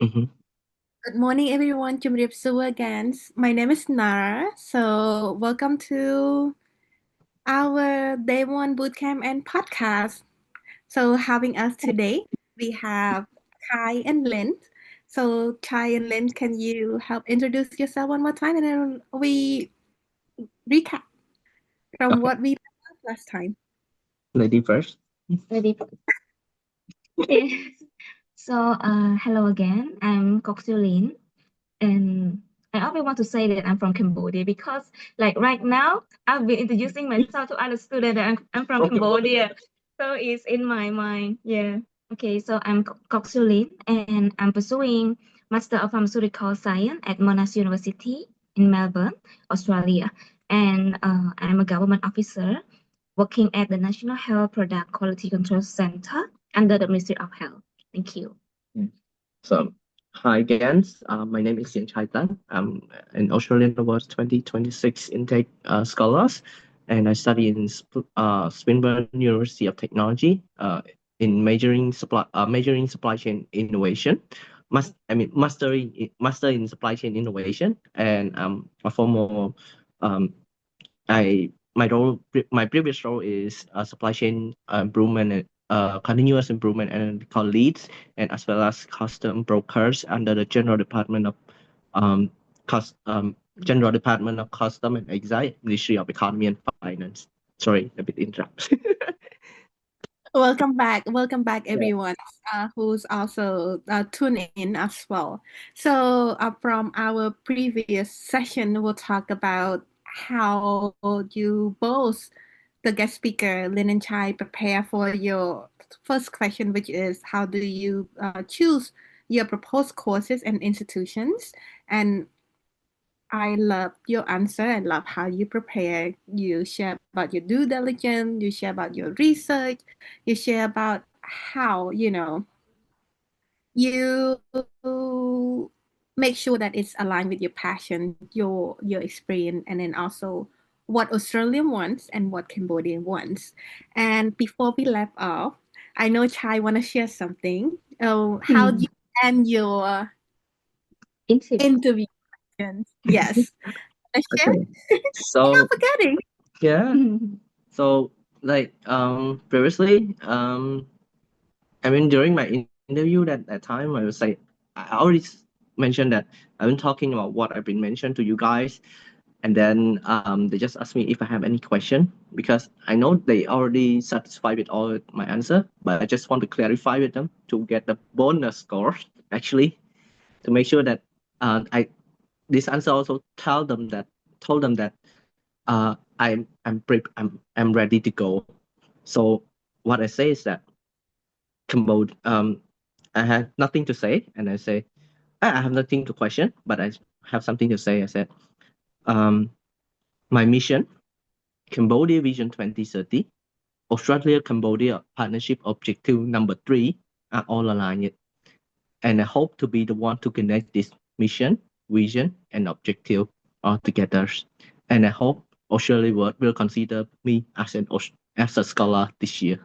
Mhm. Good morning, everyone. Jumrip Su again. My name is Nara. So, welcome to our day one bootcamp and podcast. So, having us today, we have Kai and Lynn. So, Kai and Lynn, can you help introduce yourself one more time, and then we recap from Okay, what we learned last time? lady first. Ready? Okay. Hello again. I'm Koksulin, and I always want to say that I'm from Cambodia because, like, right now, I've been introducing myself to other students that I'm from Okay. Cambodia. So it's in my mind. Yeah. Okay. So I'm Koksulin, and I'm pursuing Master of Pharmaceutical Science at Monash University in Melbourne, Australia. And I'm a government officer working at the National Health Product Quality Control Center under the Ministry of Health. Thank you. Mm. So, hi again. My name is Yen Chai Tan. I'm an Australian Awards 2026 intake scholars, and I study in Swinburne University of Technology in majoring supply chain innovation. Master in supply chain innovation, and a former um, I my previous role is supply chain improvement and continuous improvement analytical leads, and as well as custom brokers under the um cost um General Department of Custom and Excise, Ministry of Economy and Finance. Sorry, a bit interrupt. Welcome back, Yeah. everyone who's also tuned in as well. So, from our previous session, we'll talk about how you both, the guest speaker, Lin and Chai, prepare for your first question, which is how do you choose your proposed courses and institutions? And I love your answer. I love how you prepare. You share about your due diligence. You share about your research. You share about how, you make sure that it's aligned with your passion, your experience, and then also what Australia wants and what Cambodia wants. And before we left off, I know Chai want to share something. Oh, how do Hmm. you end your Interview. interview questions? Yes. Wanna share? Okay. Not So forgetting. yeah. Hmm. So previously I mean, during my interview that time, I was like, I already mentioned that I've been talking about what I've been mentioned to you guys, and then they just asked me if I have any question because I know they already satisfied with all my answer, but I just want to clarify with them to get the bonus score actually to make sure that I this answer also told them that I'm ready to go. So what I say is that Cambodia. I had nothing to say, and I say, I have nothing to question, but I have something to say. I said, um, my mission, Cambodia Vision 2030, Australia Cambodia Partnership Objective number 3 are all aligned, and I hope to be the one to connect this mission, vision, and objective all together. And I hope Australia will consider me as a scholar this year.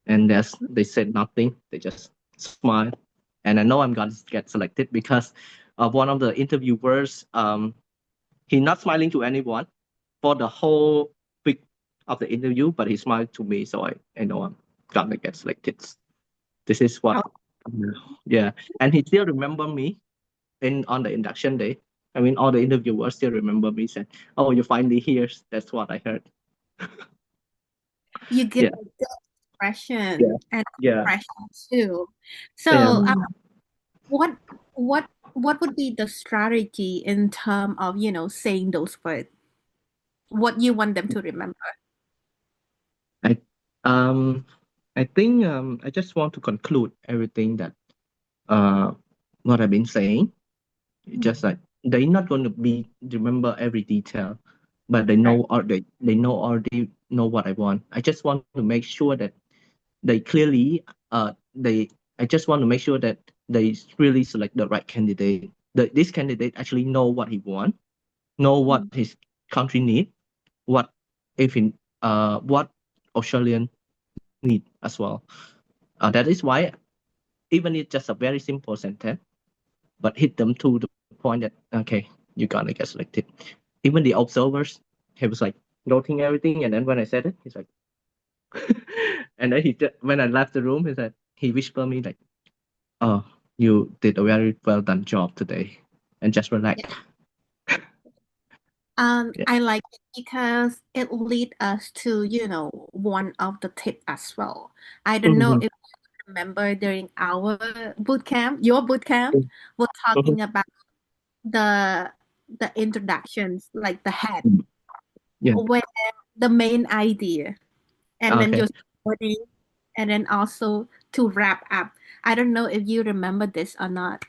And as they said nothing, they just smiled. And I know I'm gonna get selected because one of the interviewers, he's not smiling to anyone for the whole week of the interview, but he smiled to me, so I know I'm gonna get selected. This is what, yeah. And he still remember me in on the induction day. I mean, all the interviewers still remember me. Said, "Oh, you're finally here." That's what I heard. You get Yeah, good yeah, impression and yeah, impression too. yeah. So, what what would be the strategy in terms of, saying those words? What you want them to remember? I um I think I just want to conclude everything that uh what I've been saying. Just like they're not going to be remember every detail, but Right. they know already know what I want. I just want to make sure that they clearly they I just want to make sure that they really select the right candidate. This candidate actually know what he want, know what Mm. his country need, what if in what Australian need as well. That is why even it's just a very simple sentence. but hit them to the point that okay, you're gonna get selected. Even the observers, he was like noting everything, and then when I said it, he's like, and then when I left the room, he whispered me like, "Oh, you did a very well done job today," and just relax. Yeah. I like it because it leads us to, one of the tips as well. I don't know Mhm, if you remember during our boot camp, your boot camp, we're mhm, talking about the the introductions, like the head, mhm. Yeah. where the main idea, and then Okay. your story, and then also to wrap up. I don't know if you remember this or not.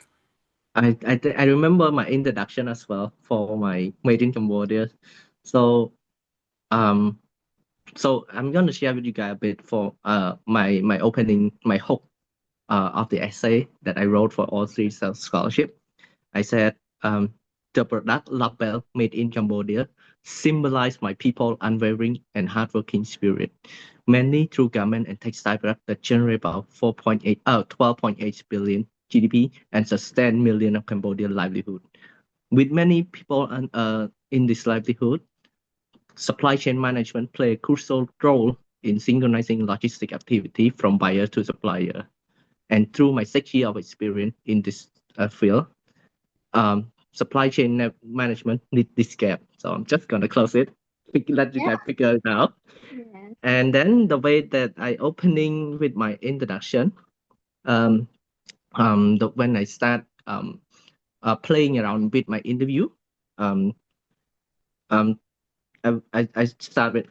I remember my introduction as well for my Made in Cambodia. So um so I'm gonna share with you guys a bit for my opening my hook of the essay that I wrote for all three scholarship. I said the product label Made in Cambodia symbolize my people unwavering and hardworking spirit, mainly through garment and textile products that generate about 12.8 billion GDP and sustain millions of Cambodian livelihood. With many people in this livelihood, supply chain management play a crucial role in synchronizing logistic activity from buyer to supplier. And through my 6 years of experience in this field, supply chain management need this gap. So I'm just gonna close it, let you Yeah. guys figure it out. Yes. And then the way that I opening with my introduction, um, when I start playing around with my interview, um, um, I start with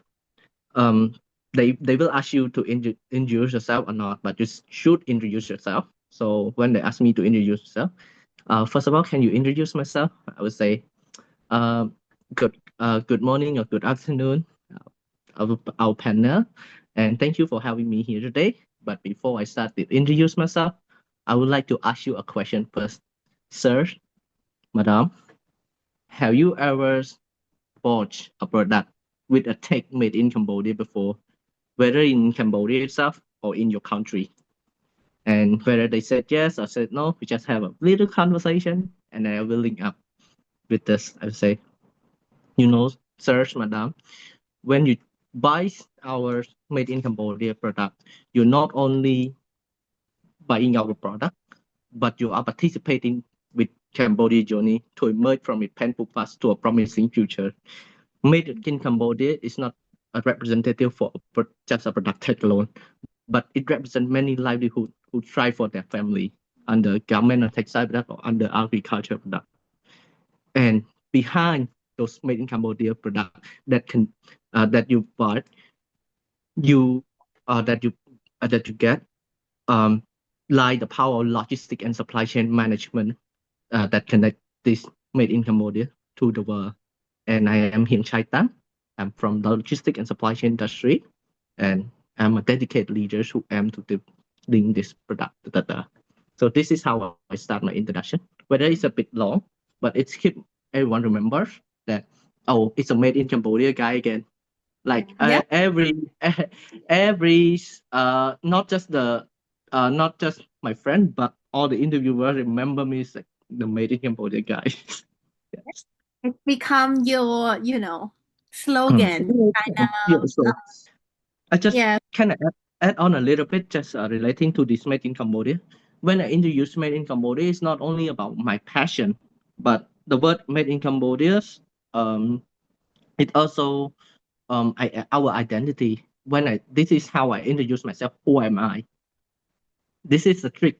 um, they will ask you to introduce yourself or not, but you should introduce yourself. So when they ask me to introduce yourself, first of all, can you introduce myself? I would say, um, good morning or good afternoon, our panel, and thank you for having me here today. But before I start to introduce myself, I would like to ask you a question first. Sir, madam, have you ever bought a product with a tech made in Cambodia before, whether in Cambodia itself or in your country? And whether they said yes or said no, we just have a little conversation, and then I will link up with this. I would say, sir, madam, when you buy our made in Cambodia product, you're not only buying our product, but you are participating with Cambodia journey to emerge from its painful past to a promising future. Made in Cambodia is not a representative for just a product tag alone, but it represents many livelihoods who try for their family under garment or textile product or under agriculture product. And behind those made in Cambodia product that you bought, you that you that you get um, lie the power of logistic and supply chain management that connect this made in Cambodia to the world. And I am Hiền Chai Tan. I'm from the logistic and supply chain industry, and I'm a dedicated leader who aim to link this product. So this is how I start my introduction. Whether it's a bit long, but it's keep everyone remembers that it's a made in Cambodia guy again. Like Yeah. every not just my friend, but all the interviewers remember me as like the made in Cambodia guy. Yes. It become your, Mm. slogan. Kind Yeah, of, so I just yeah, kind of add on a little bit, just relating to this made in Cambodia. When I introduce made in Cambodia, it's not only about my passion, but the word made in Cambodia, um, it also our identity. This is how I introduce myself. Who am I? This is the trick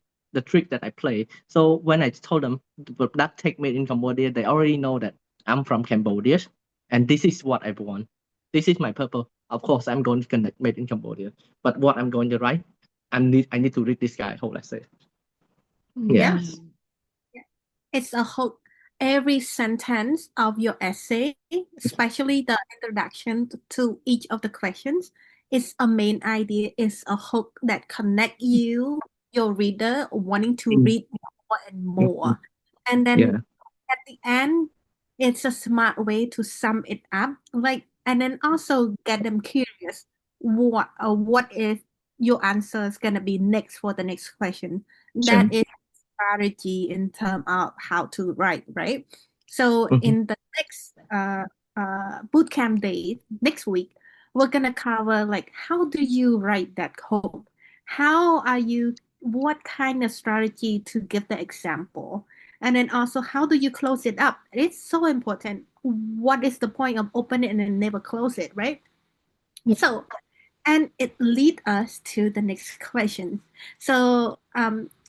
that I play. So when I told them that take made in Cambodia, they already know that I'm from Cambodia, and this is what I want. This is my purpose. Of course, I'm going to connect made in Cambodia, but what I'm going to write, I need to read this guy. How I say? yeah. Yes. It's a hook. Every sentence of your essay, especially the introduction to each of the questions, is a main idea, is a hook that connect you, your reader, wanting to Mm, read more and mm, mm. more. And then Yeah. at the end, it's a smart way to sum it up, like, and then also get them curious. What if your answer is gonna be next for the next question? Sure. That is strategy in terms of how to write, right? So Mhm. in the next bootcamp day next week, we're gonna cover like how do you write that code? How are you? What kind of strategy to give the example? And then also, how do you close it up? It's so important. What is the point of open it and then never close it, right? Yeah. So, and it lead us to the next question. So,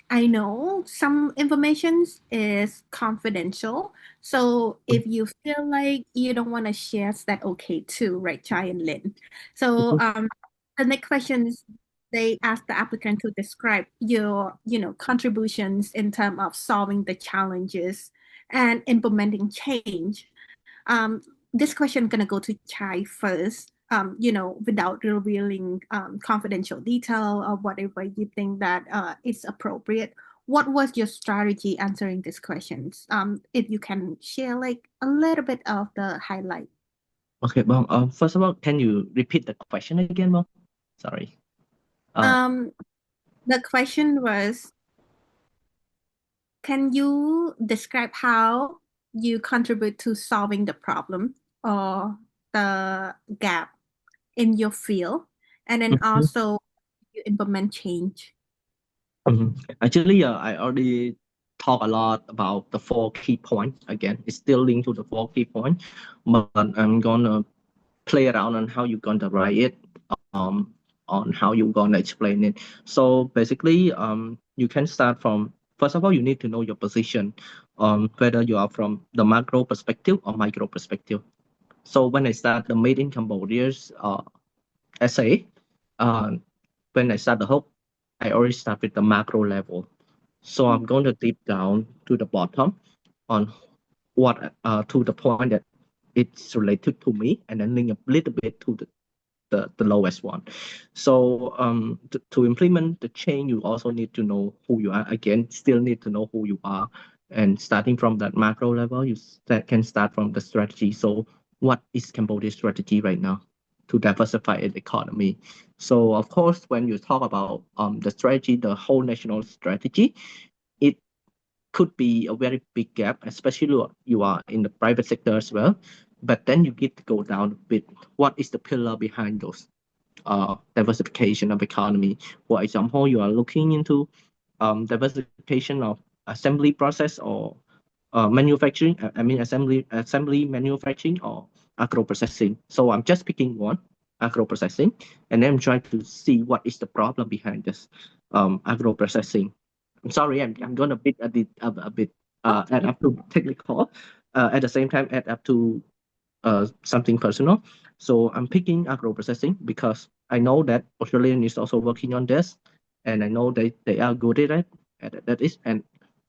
I know some information is confidential. So if you feel like you don't want to share, is that okay too, right, Chai and Lynn? So, Mhm. the next question is they ask the applicant to describe your, contributions in terms of solving the challenges and implementing change. This question gonna go to Chai first. Without revealing confidential detail or whatever you think that is appropriate. What was your strategy answering these questions? If you can share like a little bit of the highlight. Okay, well, first of all, can you repeat the question again, Mom? Sorry. Um, the question was, can you describe how you contribute to solving the problem or the gap in your field, and then Mhm. also you implement change? Actually, I already talk a lot about the 4 key points. Again, it's still linked to the 4 key points, but I'm gonna play around on how you're gonna write it, on how you're gonna explain it. So basically, you can start from first of all, you need to know your position, whether you are from the macro perspective or micro perspective. So when I start the Made in Cambodia's essay, uh, when I start the hook, I already start with the macro level. So I'm going to deep down to the bottom on what to the point that it's related to me, and then link a little bit to the lowest one. So to implement the change, you also need to know who you are. Again, still need to know who you are. And starting from that macro level, can start from the strategy. So what is Cambodia's strategy right now to diversify its economy? So of course, when you talk about the strategy, the whole national strategy, it could be a very big gap, especially you are in the private sector as well. But then you get to go down a bit. What is the pillar behind those diversification of economy? For example, you are looking into diversification of assembly process or manufacturing. I mean assembly manufacturing or agro processing. So I'm just picking one, agro processing, and then I'm trying to see what is the problem behind this agro processing. I'm sorry, I'm gonna bit a bit add up to technical, at the same time add up to something personal. So I'm picking agro processing because I know that Australian is also working on this, and I know they are good at it. At that is, and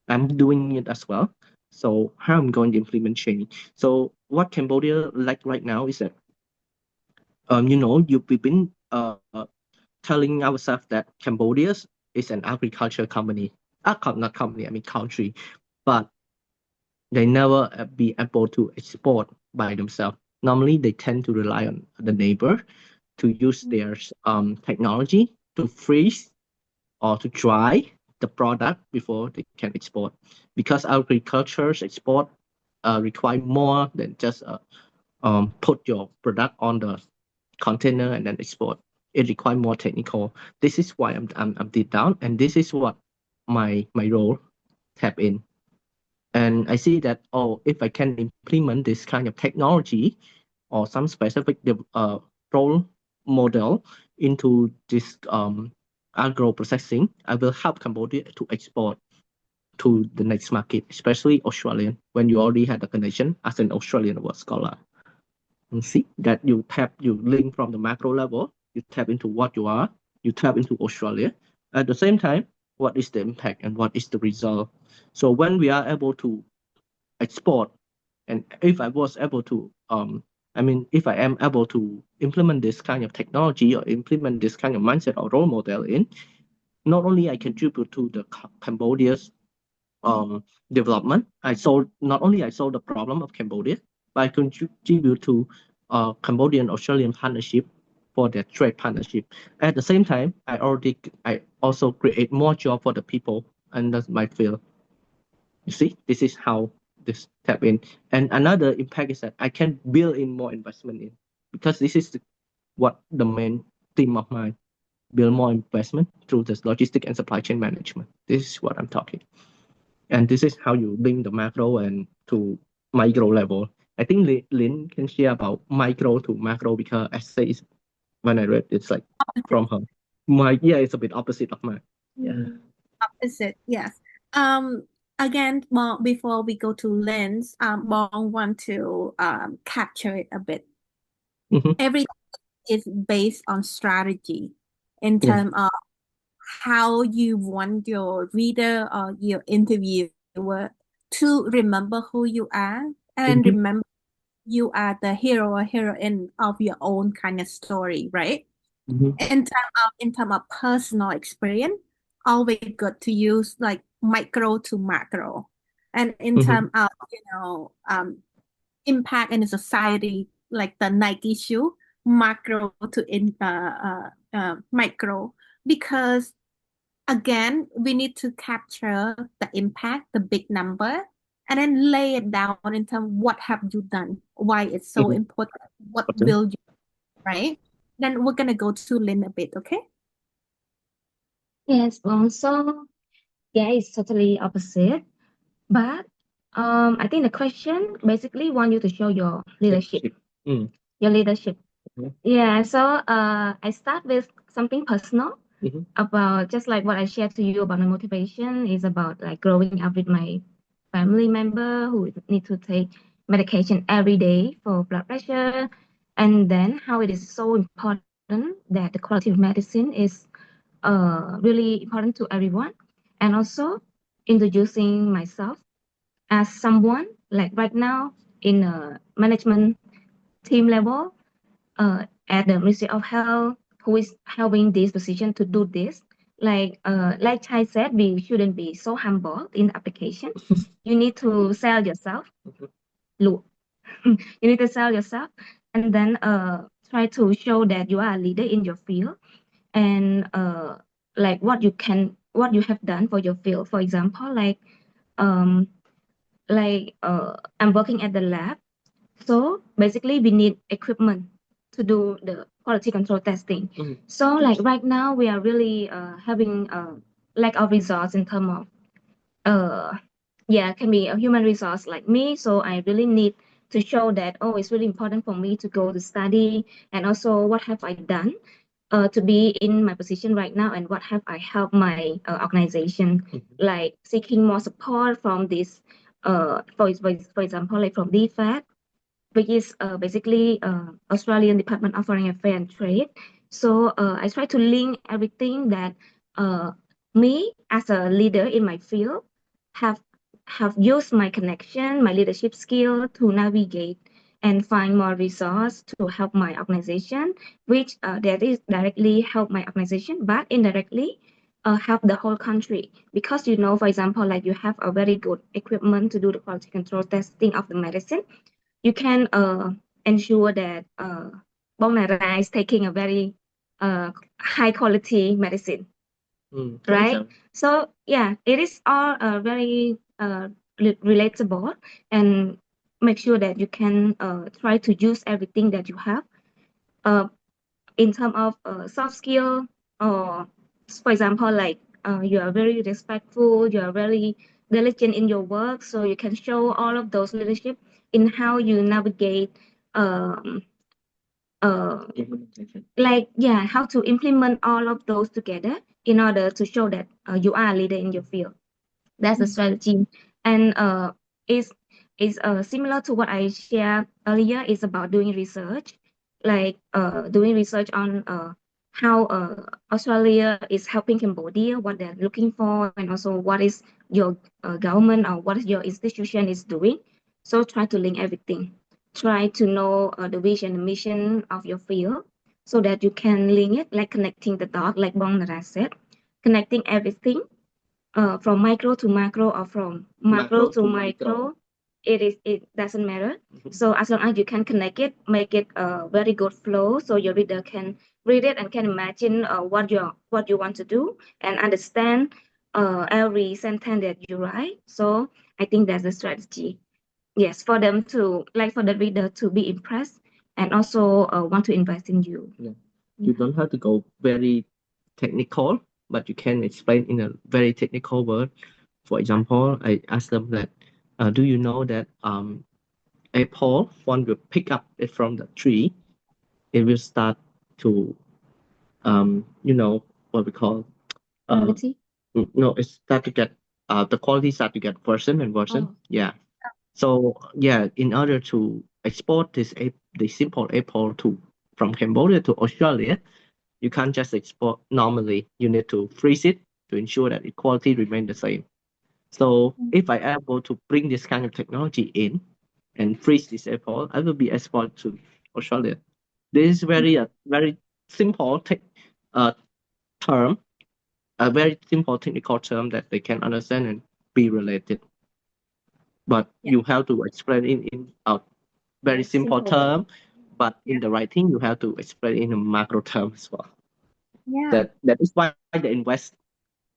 I'm doing it as well. So how I'm going to implement change. So what Cambodia like right now is that we've been telling ourselves that Cambodia is an agriculture company. Not company, I mean country, but they never be able to export by themselves. Normally, they tend to rely on the neighbor to use their technology to freeze or to dry the product before they can export. Because agriculture's export require more than just put your product on the container and then export. It requires more technical. This is why I'm deep down, and this is what my role tap in. And I see that, oh, if I can implement this kind of technology or some specific role model into this agro processing, I will help Cambodia to export to the next market, especially Australian, when you already had a connection as an Australian word scholar. And see that you link from the macro level, you tap into what you are, you tap into Australia. At the same time, what is the impact and what is the result? So when we are able to export, and if I was able to if I am able to implement this kind of technology or implement this kind of mindset or role model in, not only I contribute to the Cambodia's development, I solved the problem of Cambodia, but I contribute to Cambodian Australian partnership for their trade partnership. At the same time, I also create more job for the people under my field. You see, this is how this tap in. And another impact is that I can build in more investment in, because this is what the main theme of mine, build more investment through this logistic and supply chain management. This is what I'm talking. And this is how you link the macro and to micro level. I think Lynn can share about micro to macro, because essay is, when I read, it's like from her. Yeah, it's a bit opposite of mine. Yeah. Opposite, yes. Again, before we go to Lens, Bong want to capture it a bit. Everything is based on strategy in terms of how you want your reader or your interviewer to remember who you are, and remember you are the hero or heroine of your own kind of story, right? In terms of personal experience, always good to use like micro to macro. And in terms of, impact in the society, like the Nike shoe, macro to micro, because again, we need to capture the impact, the big number, and then lay it down in terms of what have you done, why it's so important, what will you, right? Then we're gonna go to Lynn a bit, okay? Yes, so yeah, it's totally opposite. But I think the question basically want you to show your leadership. Your leadership. Yeah, so I start with something personal about just like what I shared to you about my motivation is about like growing up with my family member who need to take medication every day for blood pressure, and then how it is so important that the quality of medicine is really important to everyone, and also introducing myself as someone like right now in a management team level at the Ministry of Health, who is helping this position to do this. Like Chai said, we shouldn't be so humble in the application. You need to sell yourself. Look, you need to sell yourself, and then try to show that you are a leader in your field, and like what you have done for your field. For example, um, I'm working at the lab, so basically we need equipment to do the quality control testing. So like right now we are really having a lack of resource in terms of can be a human resource like me. So I really need to show that, oh, it's really important for me to go to study, and also what have I done to be in my position right now, and what have I helped my organization, like seeking more support from this, for example, like from DFAT, which is basically Australian Department of Foreign Affairs and Trade. So I try to link everything that me as a leader in my field have used my connection, my leadership skill to navigate and find more resource to help my organization, which that is directly help my organization, but indirectly help the whole country. Because for example, like you have a very good equipment to do the quality control testing of the medicine, you can ensure that Bong Nara is taking a very high quality medicine, right? So yeah, it is all very relatable, and make sure that you can try to use everything that you have in terms of soft skill, or for example, like you are very respectful, you are very diligent in your work, so you can show all of those leadership in how you navigate how to implement all of those together in order to show that you are a leader in your field. That's the strategy. And is similar to what I shared earlier. Is about doing research, like doing research on how Australia is helping Cambodia, what they're looking for, and also what is your government or what is your institution is doing. So try to link everything. Try to know the vision and mission of your field, so that you can link it, like connecting the dot, like Bong Nara said, connecting everything from micro to macro, or from macro to micro. It doesn't matter. So as long as you can connect it, make it a very good flow, so your reader can read it and can imagine what you want to do, and understand every sentence that you write. So I think that's a strategy. Yes, for them to for the reader to be impressed and also want to invest in you. Yeah. You don't have to go very technical, but you can explain in a very technical word. For example, I ask them that, do you know that apple, when you pick up it from the tree, it will start to what we call Quality. no, it start to get the quality start to get worsen and worsen. Oh. Yeah. So yeah, in order to export the simple apple from Cambodia to Australia, you can't just export normally. You need to freeze it to ensure that the quality remain the same. So if I am able to bring this kind of technology in and freeze this apple, I will be export to Australia. This is very simple term, a very simple technical term that they can understand and be related. But you have to explain in a very simple term, but in the writing you have to explain in a macro term as well. Yeah. That is why they invest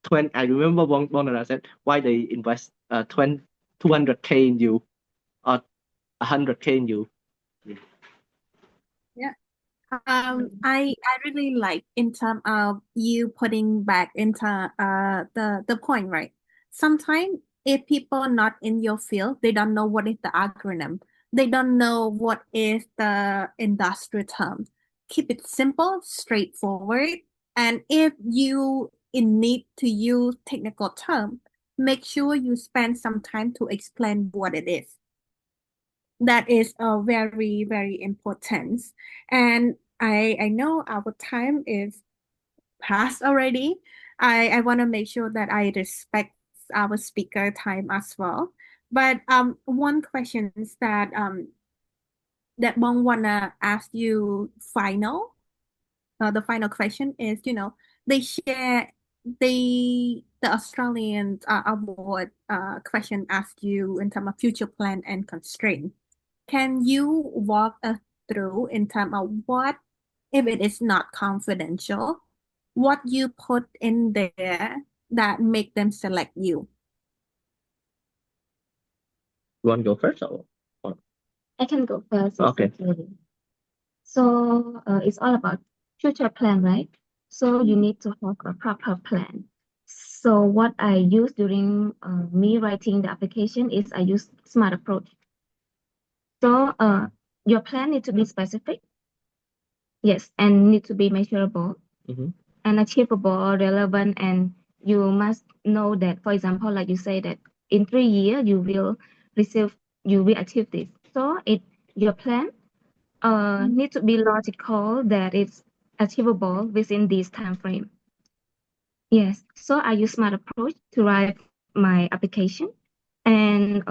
20. I remember one that I said why they invest 200K in you or 100K in you. Yeah. I really like in terms of you putting back into the point, right? Sometimes if people are not in your field, they don't know what is the acronym. They don't know what is the industry term. Keep it simple, straightforward. And if you in need to use technical term, make sure you spend some time to explain what it is. That is very, very important. And I know our time is past already. I want to make sure that I respect our speaker time as well. But one question is that Bong wanna ask you the final question is, they share the Australian award question asked you in terms of future plan and constraint. Can you walk us through in terms of what, if it is not confidential, what you put in there that make them select you? You want to go first or? I can go first. Okay. So it's all about future plan, right? So you need to have a proper plan. So what I use during me writing the application is I use SMART approach. So your plan need to be specific, yes, and need to be measurable and achievable, relevant, and you must know that, for example, like you say that in 3 years you will achieve this. So your plan need to be logical, that it's achievable within this time frame. Yes, so I use smart approach to write my application, and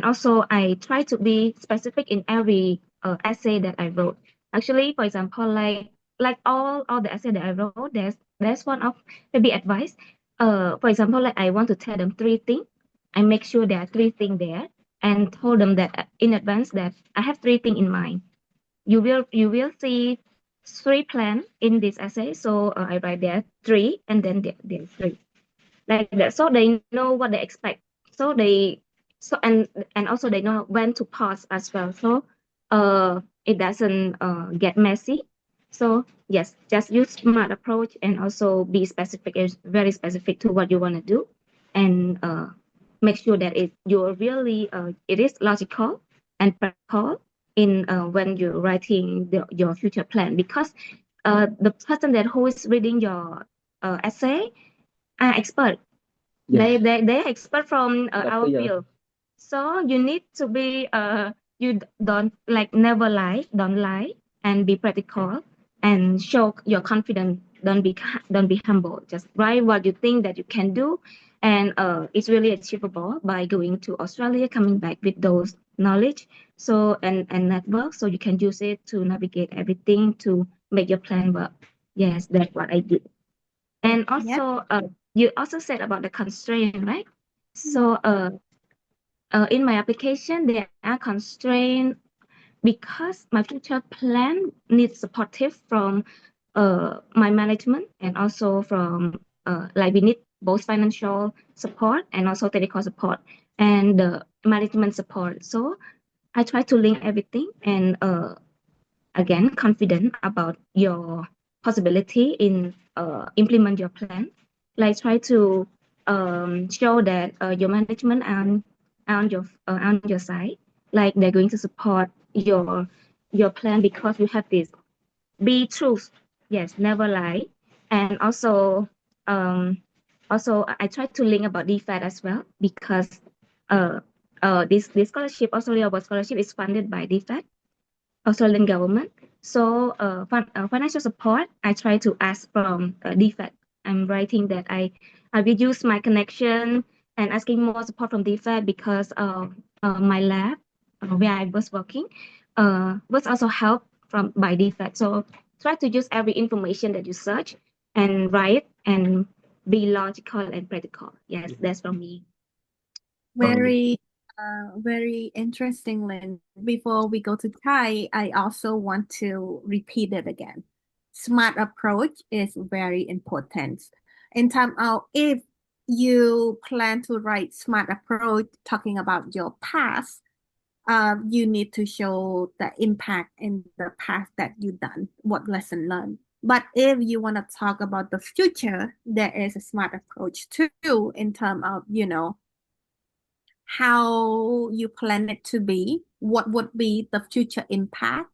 also I try to be specific in every essay that I wrote. Actually, for example, like all the essay that I wrote, there's one of maybe advice. For example, like I want to tell them 3 things. I make sure there are 3 things there, and told them that in advance that I have 3 things in mind. You will see 3 plans in this essay. So I write there 3, and then there's 3 like that, so they know what they expect. So and also they know when to pause as well. So it doesn't get messy. So yes, just use smart approach and also be specific, is very specific to what you want to do, and make sure that you're really it is logical and practical in when you're writing your future plan, because the person that who is reading your essay are expert. Yeah. They expert from That's our clear. field. So you need to be you don't don't lie, and be practical and show your confidence. Don't be humble. Just write what you think that you can do, and it's really achievable by going to Australia, coming back with those knowledge. So and network, so you can use it to navigate everything to make your plan work. Yes, that's what I did. And Yeah. also, you also said about the constraint, right? So, in my application, there are constraints because my future plan needs supportive from my management, and also from like we need both financial support and also technical support and the management support. So I try to link everything and again confident about your possibility in implement your plan. Like try to show that your management on your side, like they're going to support your plan because you have this be truth, yes, never lie, and um also I try to link about DFAT as well because uh this scholarship, Australia Award scholarship, is funded by DFAT, Australian government. So financial support, I try to ask from DFAT. I'm writing that I will use my connection and asking more support from DFAT because my lab where I was working was also helped from by DFAT. So try to use every information that you search and write and be logical and practical. Yes, that's from me. Very interesting, Lynn. Before we go to Thai, I also want to repeat it again. Smart approach is very important. In terms of if you plan to write smart approach, talking about your past, you need to show the impact in the past that you done, what lesson learned. But if you want to talk about the future, there is a smart approach too in terms of, how you plan it to be, what would be the future impact,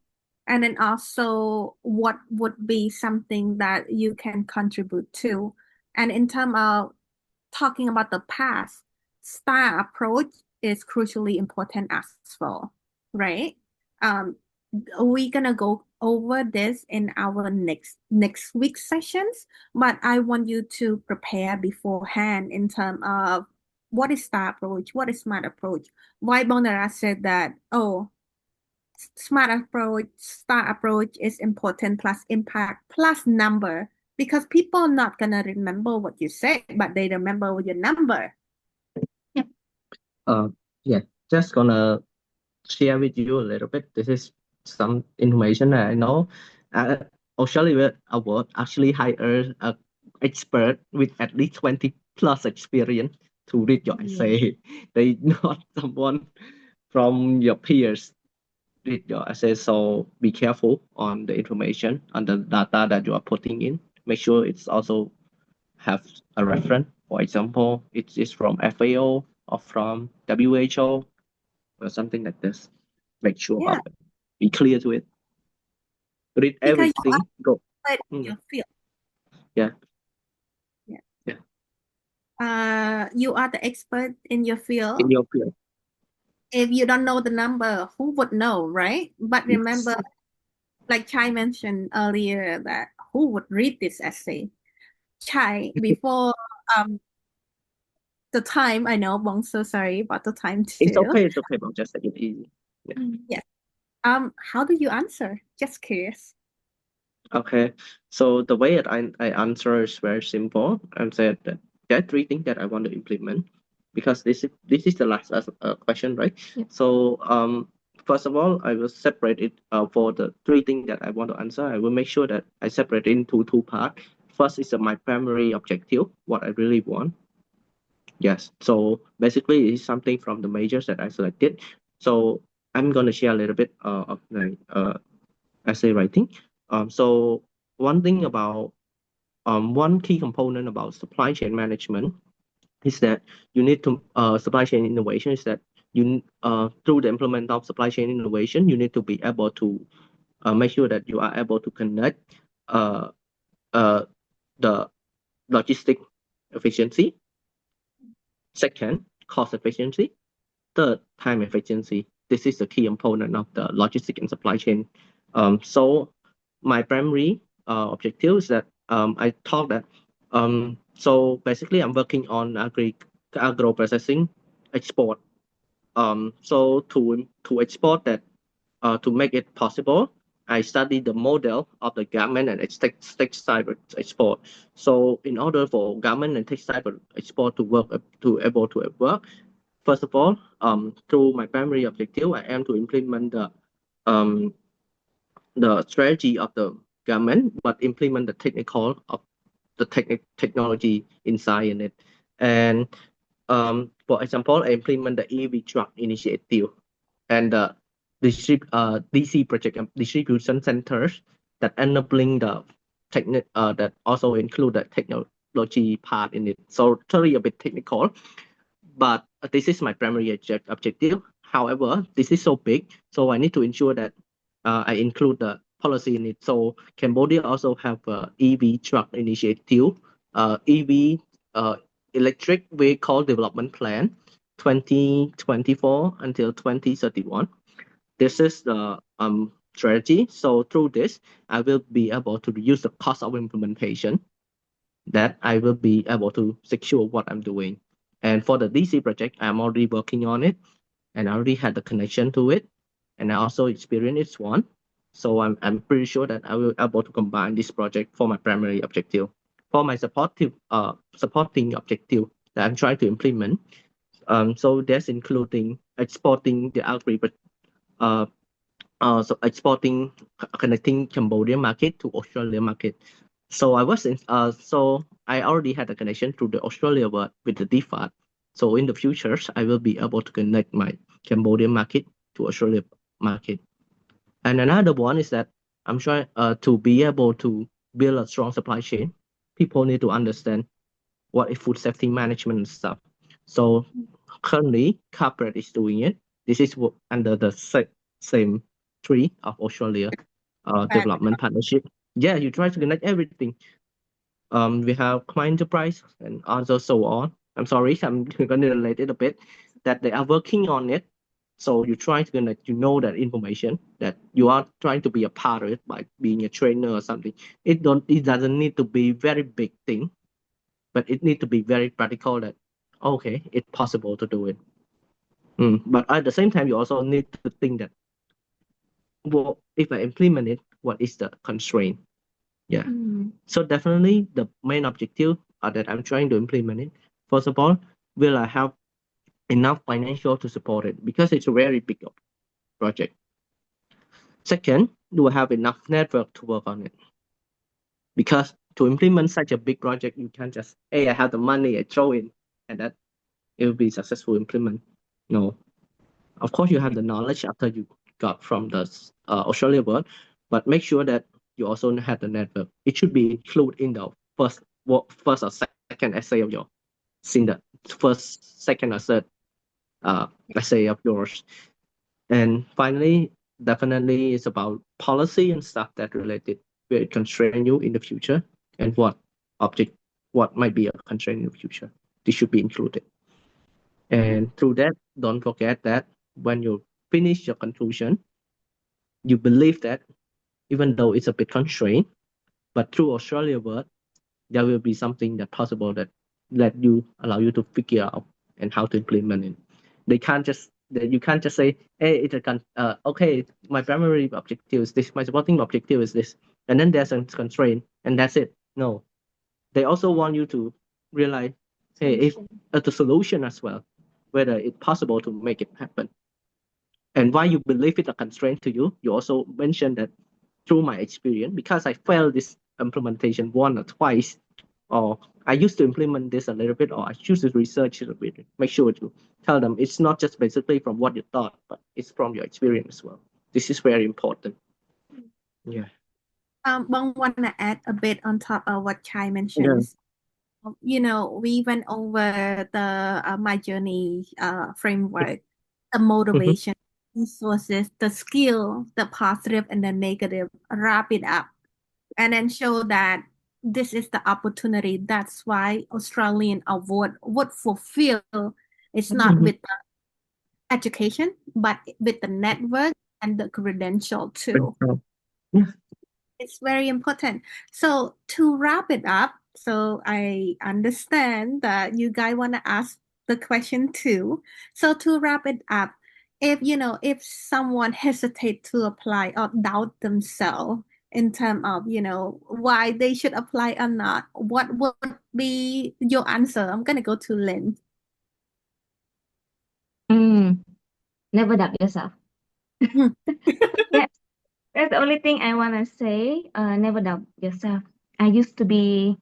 and then also what would be something that you can contribute to. And in terms of talking about the past, style approach is crucially important as well, right? Um, we're gonna go over this in our next week sessions, but I want you to prepare beforehand in terms of what is star approach, what is smart approach. Why Bondara said that, oh, smart approach, star approach is important plus impact plus number because people are not gonna remember what you say, but they remember your number. Yeah, just gonna share with you a little bit. This is some information that I know. Uh, Australia Award actually hired an expert with at least 20 plus experience to read your essay. They not someone from your peers read your essay. So be careful on the information, on the data that you are putting in. Make sure it's also have a reference. For example, it is from FAO or from WHO or something like this. Make sure Yeah, about it. Be clear to it. Read because you everything. Go. are in your field. Yeah. Yeah. Yeah. You are the expert in your field. In your field. If you don't know the number, who would know, right? But remember, like Chai mentioned earlier, that who would read this essay? Chai, before the time, I know, Bong, so sorry about the time It's too. okay. It's okay, but just take it easy. Yeah. Yes. How do you answer? Just curious. Okay. So the way that I answer is very simple. I said that there are three things that I want to implement because this is the last question, right? Yeah. So first of all, I will separate it for the three things that I want to answer. I will make sure that I separate it into two parts. First is my primary objective, what I really want. Yes. So basically, it's something from the majors that I selected. So I'm gonna share a little bit of my essay writing. So one thing about one key component about supply chain management is that you need to supply chain innovation is that you through the implement of supply chain innovation you need to be able to make sure that you are able to connect uh, uh, the logistic efficiency. Second, cost efficiency. Third, time efficiency. This is the key component of the logistic and supply chain. So my primary objective is that I thought that so basically I'm working on agro processing export. So to export that to make it possible, I studied the model of the garment and textile export. So in order for garment and textile export to work to able to work, first of all, through my primary objective, I am to implement the strategy of the government, but implement the technical of the technology inside in it. And for example, I implement the EV truck initiative and the DC project distribution centers that enabling the that also include the technology part in it. So totally a bit technical, but this is my primary objective. However, this is so big, so I need to ensure that I include the policy in it. So Cambodia also have a EV truck initiative, EV electric vehicle development plan, 2024 until 2031. This is the strategy. So through this, I will be able to reduce the cost of implementation, that I will be able to secure what I'm doing. And for the DC project, I'm already working on it, and I already had the connection to it, and I also experienced one. So I'm pretty sure that I will be able to combine this project for my primary objective. For my supporting objective that I'm trying to implement, so that's including exporting the agri, so exporting, connecting Cambodia market to Australia market. So I already had a connection to the Australia with the default. So in the future, I will be able to connect my Cambodian market to Australia market. And another one is that I'm trying to be able to build a strong supply chain. People need to understand what is food safety management and stuff. So currently, corporate is doing it. This is under the same tree of Australia development partnership. Yeah, you try to connect everything. We have client enterprise and also so on. I'm sorry, I'm going to relate it a bit that they are working on it. So you try to connect, that information that you are trying to be a part of it by being a trainer or something. It doesn't need to be very big thing, but it need to be very practical that okay, it's possible to do it. But at the same time, you also need to think that, well, if I implement it, what is the constraint? Yeah. So definitely the main objective that I'm trying to implement it. First of all, will I have enough financial to support it? Because it's a very big project. Second, do I have enough network to work on it? Because to implement such a big project, you can't just, hey, I have the money, I throw in, and that it will be successful implement. No. Of course, you have the knowledge after you got from the Australia world, but make sure that you also have the network. It should be included in the first or second essay of your, in the first, second, or third essay of yours. And finally, definitely it's about policy and stuff that related will constrain you in the future, and what might be a constraint in the future. This should be included. And through that, don't forget that when you finish your conclusion, you believe that even though it's a bit constrained, but through Australia work, there will be something that possible that allow you to figure out and how to implement it. You can't just say, hey, okay, my primary objective is this, my supporting objective is this, and then there's a constraint, and that's it. No, they also want you to realize, hey, if the solution as well, whether it's possible to make it happen. And why you believe it's a constraint to you, you also mentioned that through my experience, because I failed this implementation one or twice, or I used to implement this a little bit, or I used to research it a bit, make sure to tell them it's not just basically from what you thought, but it's from your experience as well. This is very important. Yeah. Bong want to add a bit on top of what Chai mentions. We went over the My Journey framework, the motivation, resources, the skill, the positive and the negative, wrap it up, and then show that this is the opportunity. That's why Australian award would fulfill. It's not with the education, but with the network and the credential too. Yeah. It's very important. So to wrap it up, so I understand that you guys want to ask the question too. So to wrap it up, if someone hesitate to apply or doubt themselves in terms of, why they should apply or not, what would be your answer? I'm gonna go to Lynn. Never doubt yourself. That's the only thing I want to say. Never doubt yourself. I used to be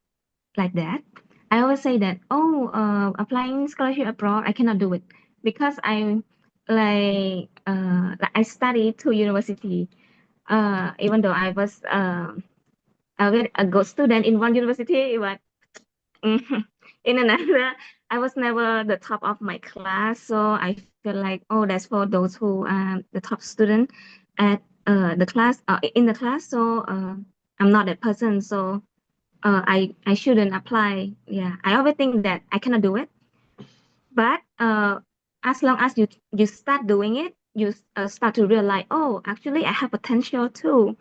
like that. I always say that, applying scholarship abroad, I cannot do it because like I studied to university. Even though I was a good student in one university, but in another, I was never the top of my class. So I feel like, oh, that's for those who are the top student at the class in the class. So I'm not that person. So I shouldn't apply. Yeah, I always think that I cannot do it. But as long as you start doing it, you start to realize, oh, actually, I have potential too.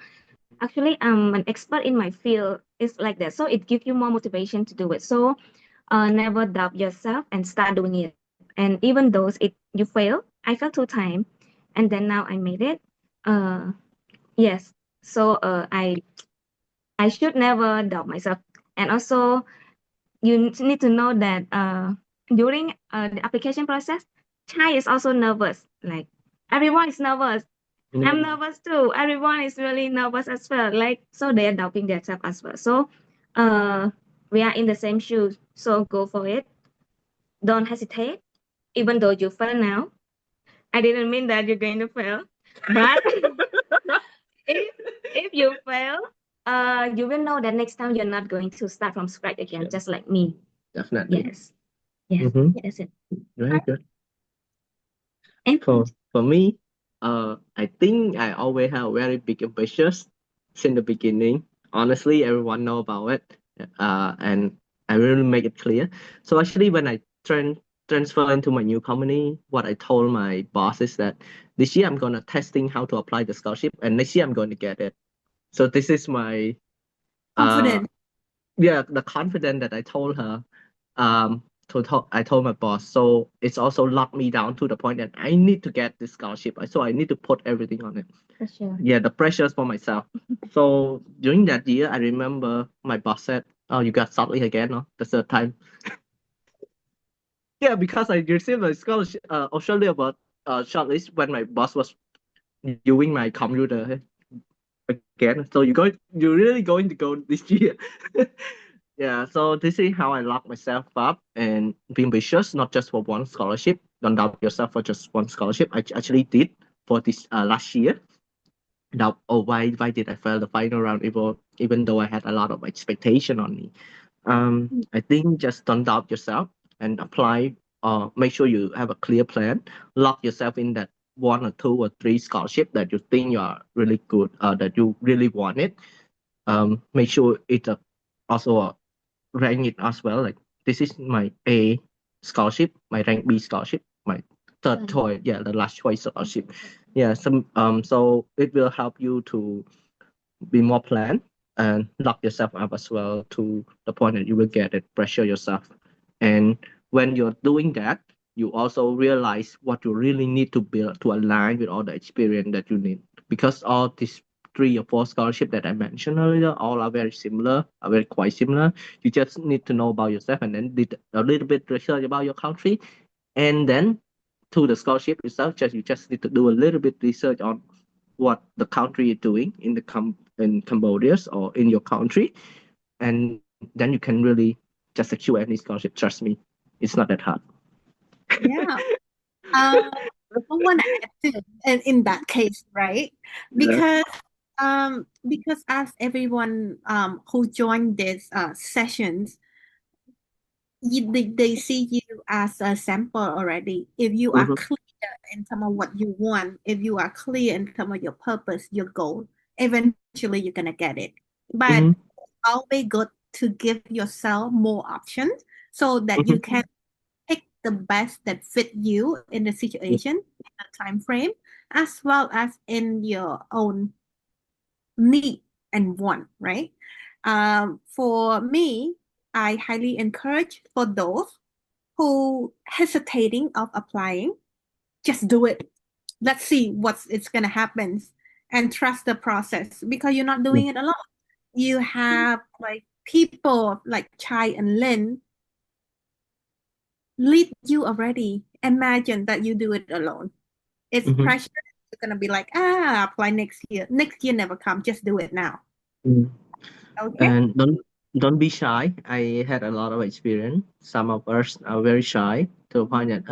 Actually, I'm an expert in my field. It's like that. So it gives you more motivation to do it. So never doubt yourself and start doing it. And even though you fail, I failed 2 times, and then now I made it. Uh, yes. So I should never doubt myself. And also, you need to know that during the application process, Chai is also nervous. Like everyone is nervous. I'm nervous too. Everyone is really nervous as well. Like so they are doubting themselves as well. So uh we are in the same shoes. So go for it. Don't hesitate. Even though you fail now. I didn't mean that you're going to fail. But if if you fail, you will know that next time you're not going to start from scratch again, Yeah, just like me. definitely. Yes. Yes. Mm-hmm. Yeah, that's it. Very good. And For me, I think I always have very big ambitions since the beginning. Honestly, everyone know about it, and I really make it clear. So actually, when I transfer into my new company, what I told my boss is that this year I'm gonna testing how to apply the scholarship, and next year I'm going to get it. So this is my uh Confident. yeah, the confidence that I told her. I told my boss. So it's also locked me down to the point that I need to get this scholarship. So I need to put everything on it. for sure. Yeah, the pressures for myself. So during that year, I remember my boss said, "Oh, you got shortly again, no? The third time." Yeah, because I received a scholarship, Australia, but shortlist when my boss was using my computer again. So you're really going to go this year. Yeah, so this is how I lock myself up and be ambitious, not just for one scholarship. Don't doubt yourself for just one scholarship. I actually did for this last year. Now, oh, why did I fail the final round even though I had a lot of expectation on me? I think just don't doubt yourself and apply. Make sure you have a clear plan. Lock yourself in that one or two or three scholarship that you think you are really good, that you really want it. Make sure it's also a rank it as well. Like this is my A scholarship, my rank B scholarship, my third choice, yeah, the last choice scholarship. Yeah, so it will help you to be more planned and lock yourself up as well to the point that you will get it, pressure yourself. And when you're doing that, you also realize what you really need to build to align with all the experience that you need. Because all these 3 or 4 scholarships that I mentioned earlier, all are very similar, are very quite similar. You just need to know about yourself and then did a little bit research about your country. And then to the scholarship itself, you just need to do a little bit research on what the country is doing in in Cambodia or in your country, and then you can really just secure any scholarship. Trust me, it's not that hard. Yeah. I want to add too, and in that case, right? Yeah. Because as everyone who joined this sessions, they see you as a sample already. If you are Mm-hmm. clear in terms of what you want, if you are clear in terms of your purpose, your goal, eventually you're gonna get it. But Mm-hmm. always good to give yourself more options so that you Mm-hmm. can pick the best that fit you in the situation, in the time frame, as well as in your own need and want, right? For me, I highly encourage for those who hesitating of applying, just do it. Let's see what's it's gonna happen and trust the process because you're not doing it alone. You have like people like Chai and Lin lead you already. Imagine that you do it alone. It's Mm-hmm. pressure. You're gonna be like, apply next year. Next year never come. Just do it now. Mm-hmm. Okay? And don't be shy. I had a lot of experience. Some of us are very shy to the point that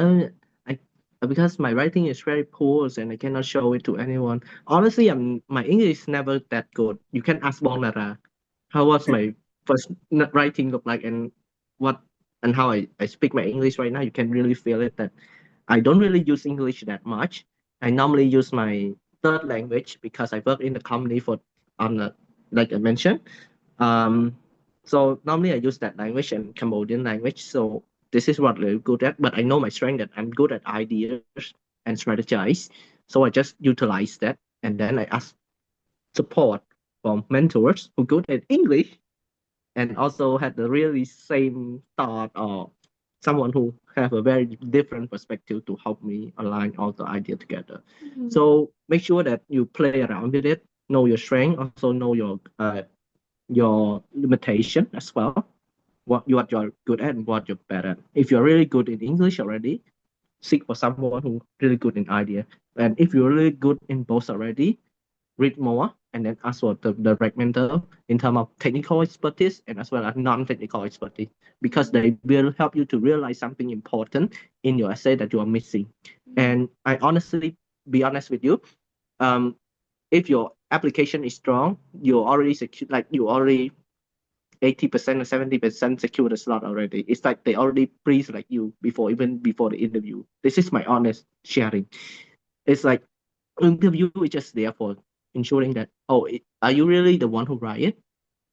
I because my writing is very poor and I cannot show it to anyone. Honestly, my English is never that good. You can ask Bonara how was my first writing look like what and how I speak my English right now. You can really feel it that I don't really use English that much. I normally use my third language because I work in the company for like I mentioned. Um, so normally I use that language and Cambodian language. So this is what I'm good at. But I know my strength that I'm good at ideas and strategize. So I just utilize that, and then I ask support from mentors who good at English and also had the really same thought or someone who have a very different perspective to help me align all the idea together. So make sure that you play around with it, know your strength, also know your limitation as well, what you're good at and what you're bad at. If you're really good in English already, seek for someone who's really good in idea. And if you're really good in both already, read more and then ask for the direct mentor in terms of technical expertise and as well as non-technical expertise because they will help you to realize something important in your essay that you are missing. And I honestly be honest with you, if your application is strong, you already secure, like you already 80% or 70% secure the slot already. It's like they already pre-select you even before the interview. This is my honest sharing. It's like interview is just there for ensuring that, are you really the one who write it?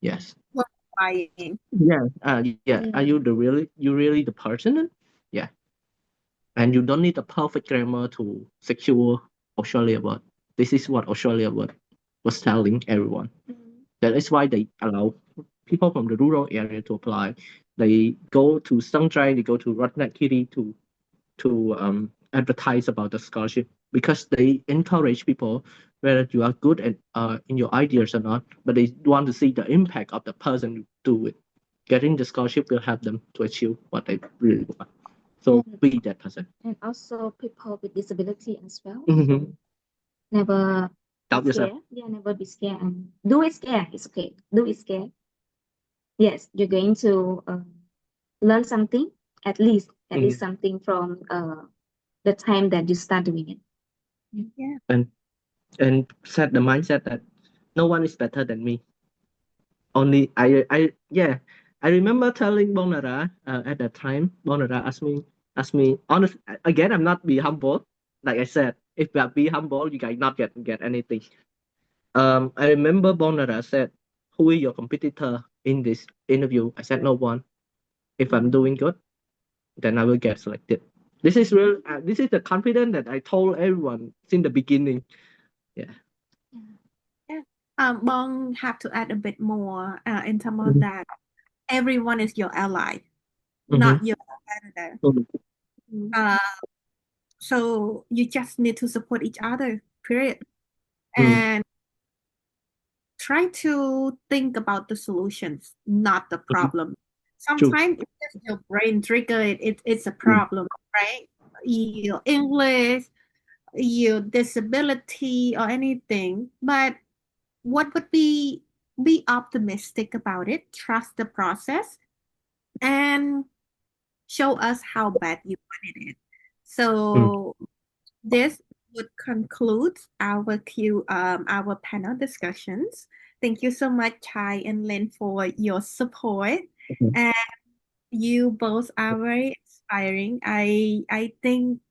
Yes. What buying? Yeah. Yeah. Are you really the person? Yeah. And you don't need a perfect grammar to secure Australia word. This is what Australia word was telling everyone. That is why they allow people from the rural area to apply. They go to Sungtrai, they go to Ratnakiri to advertise about the scholarship because they encourage people whether you are good at in your ideas or not, but they want to see the impact of the person you do it. Getting the scholarship will help them to achieve what they really want. So be that person. And also people with disability as well. Mm-hmm. Never Doubt be yourself. scared. Yeah, never be scared and do it scared. It's okay. Do it scared. Yes, you're going to learn something, at least something from the time that you start doing it. Yeah. And set the mindset that no one is better than me. Only yeah. I remember telling Bonara at that time. Bonara asked me honest again. I'm not be humble. Like I said, if you are be humble, you guys not get anything. I remember Bonara said, "Who is your competitor in this interview?" I said, "No one. If I'm doing good, then I will get selected." This is real. This is the confidence that I told everyone since the beginning. Yeah. Yeah. Bong have to add a bit more in terms of Mhm. that. Everyone is your ally, Mhm. not your competitor. Mm. Uh, so you just need to support each other, period. Mm. And try to think about the solutions, not the Mhm. problem. True. Sometimes it's just your brain trigger it's a Mm. problem, right? Your English, your disability or anything. But what would be optimistic about it, trust the process, and show us how bad you wanted it. Mm. So this would conclude our panel discussions. Thank you so much, Chai and Lynn, for your support. Mhm. And you both are very inspiring. I think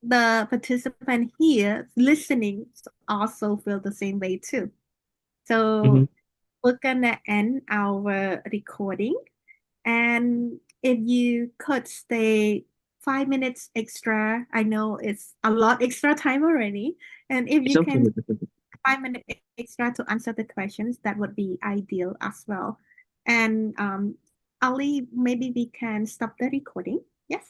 the participant here listening also feel the same way too. Mhm. So we're gonna end our recording. And if you could stay 5 minutes extra, I know it's a lot extra time already. And if It's you okay. can 5 minutes extra to answer the questions, that would be ideal as well. And Ali, maybe we can stop the recording. Yes.